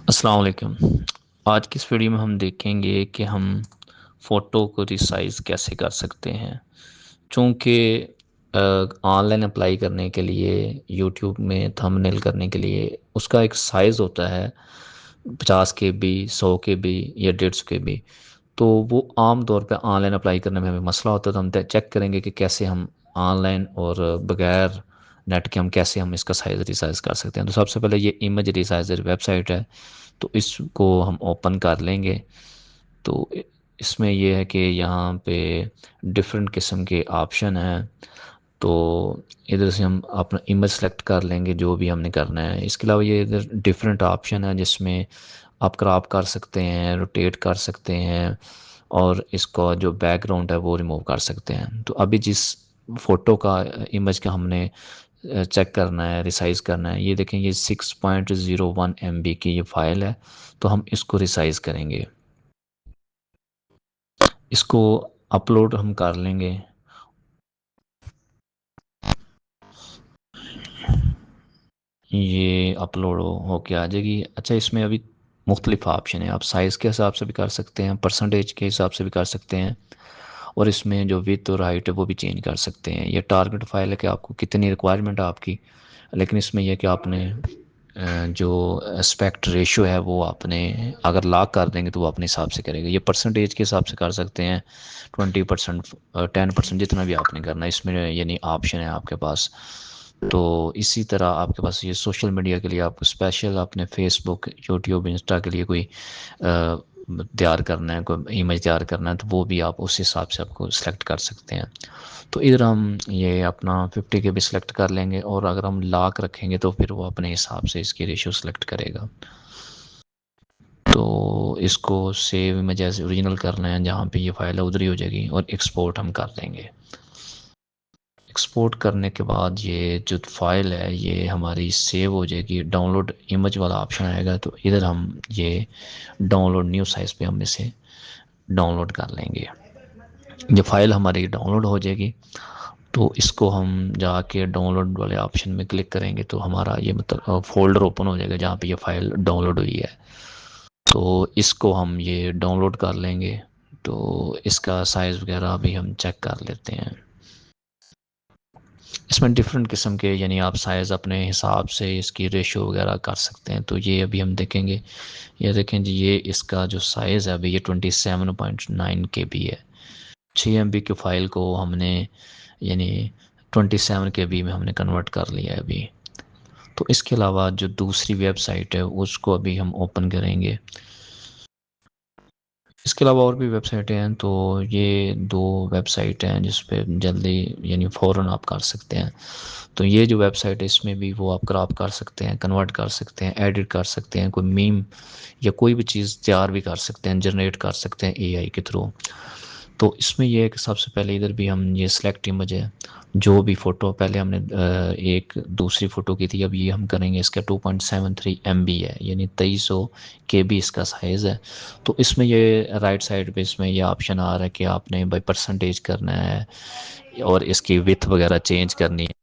अस्सलाम वालेकुम। आज की इस वीडियो में हम देखेंगे कि हम फ़ोटो को रिसाइज़ कैसे कर सकते हैं। चूँकि ऑनलाइन अप्लाई करने के लिए यूट्यूब में थंबनेल करने के लिए उसका एक साइज़ होता है 50 केबी, 100 केबी या 150 केबी। तो वो आम तौर पे ऑनलाइन अप्लाई करने में हमें मसला होता है, तो हम चेक करेंगे कि कैसे हम ऑनलाइन और बगैर नेट के हम कैसे हम इसका साइज़ रिसाइज़ कर सकते हैं। तो सबसे पहले ये इमेज रिसाइज़र वेबसाइट है, तो इसको हम ओपन कर लेंगे। तो इसमें ये है कि यहाँ पे डिफरेंट किस्म के ऑप्शन हैं। तो इधर से हम अपना इमेज सेलेक्ट कर लेंगे जो भी हमने करना है। इसके अलावा ये इधर डिफरेंट ऑप्शन है जिसमें आप क्रॉप कर सकते हैं, रोटेट कर सकते हैं और इसका जो बैकग्राउंड है वो रिमूव कर सकते हैं। तो अभी जिस फ़ोटो का इमेज का हमने चेक करना है, रिसाइज़ करना है, ये देखें, ये 6.01 MB की ये फ़ाइल है। तो हम इसको रिसाइज़ करेंगे, इसको अपलोड हम कर लेंगे। ये अपलोड होके आ जाएगी। अच्छा, इसमें अभी मुख्तलिफ ऑप्शन है, आप साइज़ के हिसाब से भी कर सकते हैं, परसेंटेज के हिसाब से भी कर सकते हैं और इसमें जो विड्थ और हाइट है वो भी चेंज कर सकते हैं। ये टारगेट फाइल है कि आपको कितनी रिक्वायरमेंट है आपकी, लेकिन इसमें यह कि आपने जो एस्पेक्ट रेशो है वो आपने अगर लॉक कर देंगे तो वो अपने हिसाब से करेगा। ये परसेंटेज के हिसाब से कर सकते हैं, 20%, 10%, जितना भी आपने करना है इसमें यानी ऑप्शन है आपके पास। तो इसी तरह आपके पास ये सोशल मीडिया के लिए आपको स्पेशल अपने फेसबुक, यूट्यूब, इंस्टा के लिए कोई तैयार करना है, कोई इमेज तैयार करना है, तो वो भी आप उस हिसाब से आपको सेलेक्ट कर सकते हैं। तो इधर हम ये अपना 50 के भी सिलेक्ट कर लेंगे और अगर हम लॉक रखेंगे तो फिर वो अपने हिसाब से इसकी रेशियो सेलेक्ट करेगा। तो इसको सेव इमेज एज ओरिजिनल करना है, जहाँ पे ये फाइल है उधर ही हो जाएगी और एक्सपोर्ट हम कर देंगे। एक्सपोर्ट करने के बाद ये जो फाइल है ये हमारी सेव हो जाएगी। डाउनलोड इमेज वाला ऑप्शन आएगा, तो इधर हम ये डाउनलोड न्यू साइज़ पे हम इसे डाउनलोड कर लेंगे। ये फाइल हमारी डाउनलोड हो जाएगी, तो इसको हम जाके डाउनलोड वाले ऑप्शन में क्लिक करेंगे तो हमारा ये मतलब फोल्डर ओपन हो जाएगा जहाँ पे ये फाइल डाउनलोड हुई है। तो इसको हम ये डाउनलोड कर लेंगे। तो इसका साइज़ वगैरह भी हम चेक कर लेते हैं। इसमें डिफरेंट किस्म के यानी आप साइज़ अपने हिसाब से इसकी रेशो वगैरह कर सकते हैं। तो ये अभी हम देखेंगे। ये देखें जी, ये इसका जो साइज़ है अभी ये 27.9 KB है। 6 MB की फ़ाइल को हमने यानी 27 KB में हमने कन्वर्ट कर लिया है अभी। तो इसके अलावा जो दूसरी वेबसाइट है उसको अभी हम ओपन करेंगे। इसके अलावा और भी वेबसाइटें हैं, तो ये दो वेबसाइट हैं जिस पे जल्दी यानी फ़ौरन आप कर सकते हैं। तो ये जो वेबसाइट है इसमें भी वो आप क्रॉप कर सकते हैं, कन्वर्ट कर सकते हैं, एडिट कर सकते हैं, कोई मीम या कोई भी चीज़ तैयार भी कर सकते हैं, जनरेट कर सकते हैं AI के थ्रू। तो इसमें ये है कि सबसे पहले इधर भी हम ये सेलेक्ट इमेज है, जो भी फ़ोटो पहले हमने एक दूसरी फ़ोटो की थी, अब ये हम करेंगे। इसका 2.73 MB है यानी 2300 KB इसका साइज़ है। तो इसमें ये राइट साइड पे इसमें ये ऑप्शन आ रहा है कि आपने बाई परसेंटेज करना है और इसकी विथ वगैरह चेंज करनी है।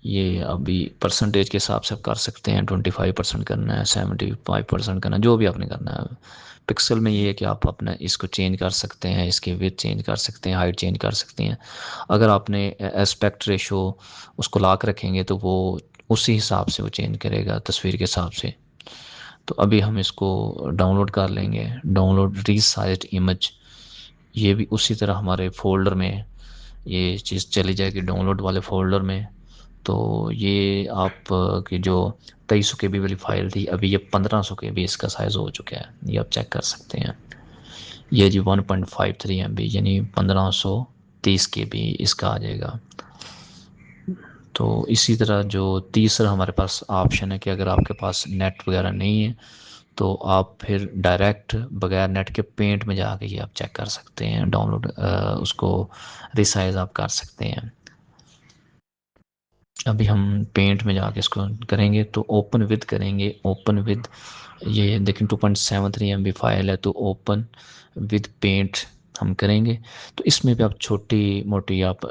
ये अभी परसेंटेज के हिसाब से आप कर सकते हैं, 25% करना है, 75% करना है, जो भी आपने करना है। पिक्सल में ये है कि आप अपना इसको चेंज कर सकते हैं, इसकी विथ चेंज कर सकते हैं, हाइट चेंज कर सकते हैं। अगर आपने एस्पेक्ट रेशो उसको लॉक रखेंगे तो वो उसी हिसाब से वो चेंज करेगा तस्वीर के हिसाब से। तो अभी हम इसको डाउनलोड कर लेंगे, डाउनलोड रीसाइज्ड इमेज। ये भी उसी तरह हमारे फ़ोल्डर में ये चीज़ चली जाएगी, डाउनलोड वाले फ़ोल्डर में। तो ये आप की जो 2300 KB वाली फ़ाइल थी, अभी ये 1500 KB इसका साइज़ हो चुका है, ये आप चेक कर सकते हैं। ये जी 1.53 MB यानी 1530 KB इसका आ जाएगा। तो इसी तरह जो तीसरा हमारे पास ऑप्शन है कि अगर आपके पास नेट वगैरह नहीं है तो आप फिर डायरेक्ट बगैर नेट के पेंट में जाके ये आप चेक कर सकते हैं, डाउनलोड उसको रिसाइज आप कर सकते हैं। अभी हम पेंट में जाके इसको करेंगे तो ओपन विद करेंगे। ओपन विद ये देखें 2.73 MB फाइल है, तो ओपन विद पेंट हम करेंगे। तो इसमें भी आप छोटी मोटी आप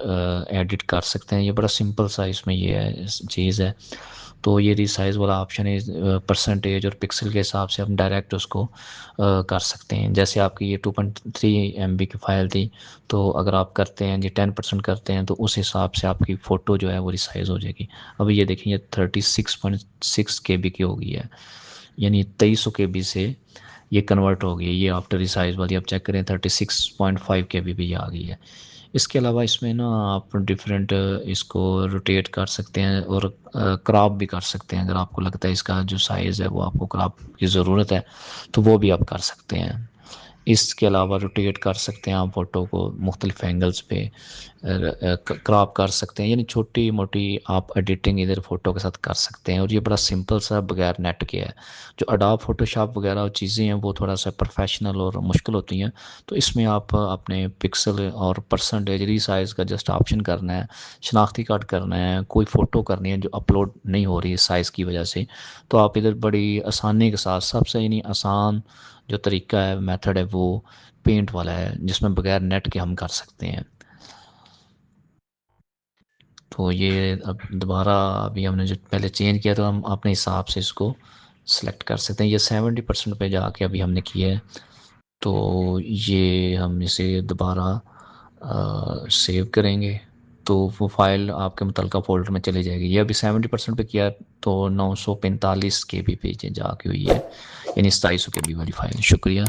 एडिट कर सकते हैं, ये बड़ा सिंपल सा इसमें ये है चीज़ है। तो ये रिसाइज़ वाला ऑप्शन है, परसेंटेज और पिक्सल के हिसाब से हम डायरेक्ट उसको कर सकते हैं। जैसे आपकी ये 2.3 MB की फ़ाइल थी, तो अगर आप करते हैं जी 10% करते हैं तो उस हिसाब से आपकी फ़ोटो जो है वो रिसाइज़ हो जाएगी। अभी ये देखिए, ये 36.6 KB की हो गई है, यानी 2300 KB से ये कन्वर्ट हो गई है। ये आफ्टर रिसाइज़ वाली आप चेक करें 36.5 KB भी आ गई है। इसके अलावा इसमें ना आप डिफरेंट इसको रोटेट कर सकते हैं और क्रॉप भी कर सकते हैं। अगर आपको लगता है इसका जो साइज़ है वो आपको क्रॉप की ज़रूरत है, तो वो भी आप कर सकते हैं। इसके अलावा रोटेट कर सकते हैं आप फ़ोटो को मुख्तलिफ एंगल्स पे, क्रॉप कर सकते हैं, यानी छोटी मोटी आप एडिटिंग इधर फ़ोटो के साथ कर सकते हैं। और ये बड़ा सिंपल सा बगैर नेट के है। जो अडोब फ़ोटोशॉप वगैरह चीज़ें हैं वो थोड़ा सा प्रोफेशनल और मुश्किल होती हैं, तो इसमें आप अपने पिक्सल और परसेंटेज रीसाइज़ का जस्ट ऑप्शन करना है, शनाख्ती कार्ड करना है, कोई फ़ोटो करनी है जो अपलोड नहीं हो रही है साइज़ की वजह से, तो आप इधर बड़ी आसानी के साथ सबसे यानी आसान जो तरीका है, मेथड है, वो पेंट वाला है जिसमें बगैर नेट के हम कर सकते हैं। तो ये अब दोबारा अभी हमने जो पहले चेंज किया तो हम अपने हिसाब से इसको सेलेक्ट कर सकते हैं। ये 70% पे जाके अभी हमने किया है, तो ये हम इसे दोबारा सेव करेंगे तो वो फाइल आपके मुतलका फ़ोल्डर में चली जाएगी। ये अभी 70% पे किया तो 945 KB पे जाके हुई है, यानी 2700 KB वाली फ़ाइल। शुक्रिया।